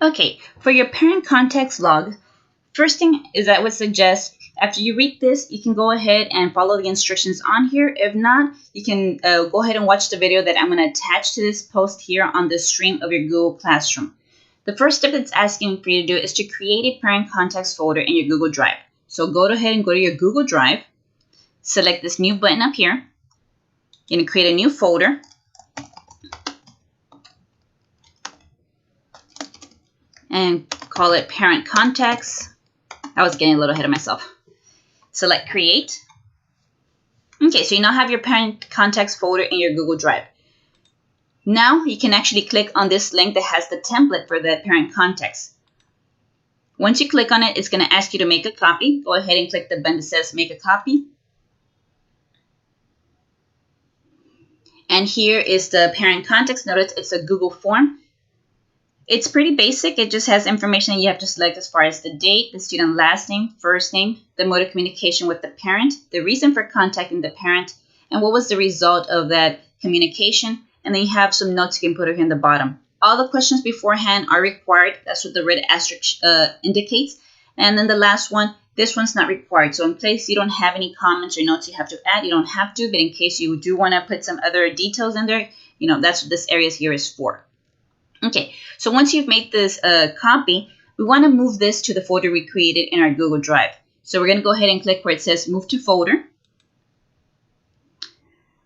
Okay, for your parent contacts log, first thing is I would suggest after you read this, you can go ahead and follow the instructions on here. If not, you can go ahead and watch the video that I'm going to attach to this post here on the stream of your Google Classroom. The first step it's asking for you to do is to create a parent contacts folder in your Google Drive. So go ahead and go to your Google Drive, select this new button up here. You're going to create a new folder. And call it Parent Contacts. I was getting a little ahead of myself. Select Create. Okay, so you now have your Parent Contacts folder in your Google Drive. Now you can actually click on this link that has the template for the Parent Contacts. Once you click on it, it's going to ask you to make a copy. Go ahead and click the button that says Make a Copy. And here is the Parent Contacts. Notice it's a Google form. It's pretty basic. It just has information you have to select as far as the date, the student last name, first name, the mode of communication with the parent, the reason for contacting the parent, and what was the result of that communication. And then you have some notes you can put here in the bottom. All the questions beforehand are required. That's what the red asterisk indicates. And then the last one, this one's not required. So in case you don't have any comments or notes you have to add, you don't have to. But in case you do want to put some other details in there, that's what this area here is for. Okay, so once you've made this copy, we want to move this to the folder we created in our Google Drive. So we're going to go ahead and click where it says Move to Folder.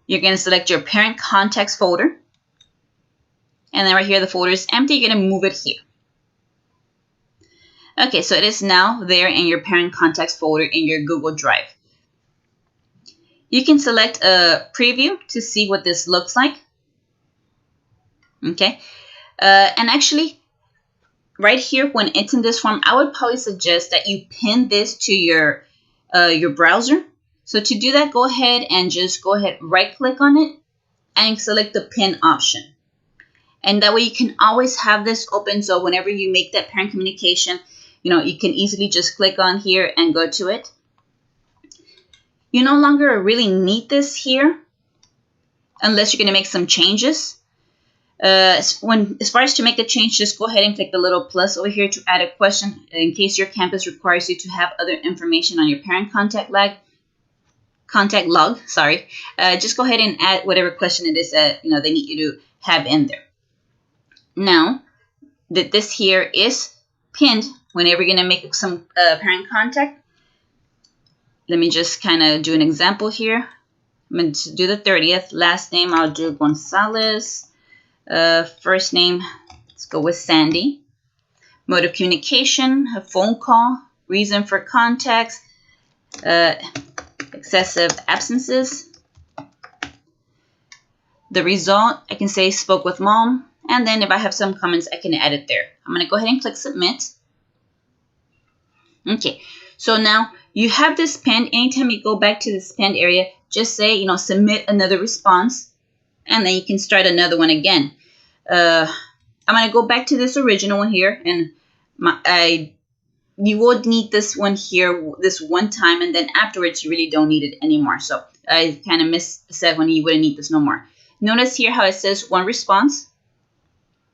You're going to select your Parent Contacts folder. And then right here, the folder is empty. You're going to move it here. Okay, so it is now there in your Parent Contacts folder in your Google Drive. You can select a preview to see what this looks like. Okay. And actually, right here, when it's in this form, I would probably suggest that you pin this to your browser. So to do that, go ahead and just right-click on it and select the pin option. And that way you can always have this open. So whenever you make that parent communication, you can easily just click on here and go to it. You no longer really need this here unless you're going to make some changes. As far as to make the change, just go ahead and click the little plus over here to add a question in case your campus requires you to have other information on your parent contact log. Just go ahead and add whatever question it is that they need you to have in there. Now that this here is pinned, whenever you're going to make some parent contact, let me just kind of do an example here. I'm going to do the 30th. Last name, I'll do Gonzalez. First name, let's go with Sandy. Mode of communication, a phone call. Reason for contacts, excessive absences. The result, I can say spoke with mom. And then if I have some comments, I can add it there. I'm going to go ahead and click submit. Okay, so now you have this pinned. Anytime you go back to this pinned area, just say, submit another response. And then you can start another one again. I'm going to go back to this original one here. And you would need this one here this one time. And then afterwards, you really don't need it anymore. So I kind of said when you wouldn't need this no more. Notice here how it says one response.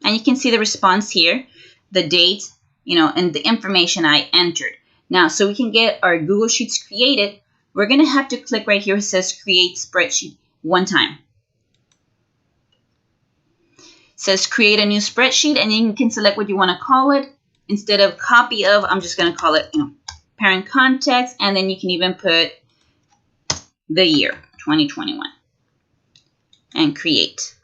And you can see the response here, the date, and the information I entered. Now, so we can get our Google Sheets created, we're going to have to click right here. It says Create Spreadsheet one time. Says create a new spreadsheet, and then you can select what you want to call it. Instead of copy of, I'm just going to call it parent contacts, and then you can even put the year 2021 and create.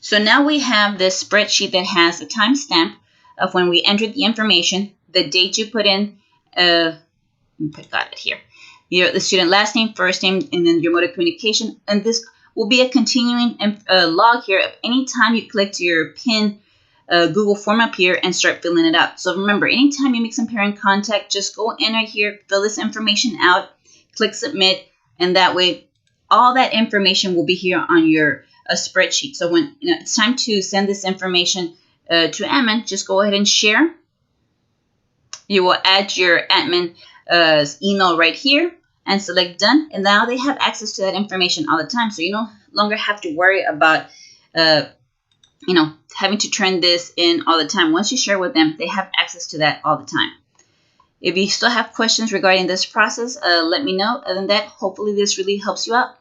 So now we have this spreadsheet that has a timestamp of when we entered the information, the date you put in. Got it here. The student last name, first name, and then your mode of communication, and this will be a continuing log here of any time you click to your pin Google form up here and start filling it out. So remember, anytime you make some parent contact, just go in right here, fill this information out, click submit, and that way all that information will be here on your spreadsheet. So when it's time to send this information to admin, just go ahead and share. You will add your admin email right here and select done. And now they have access to that information all the time. So you no longer have to worry about, having to turn this in all the time. Once you share with them, they have access to that all the time. If you still have questions regarding this process, let me know. Other than that, hopefully this really helps you out.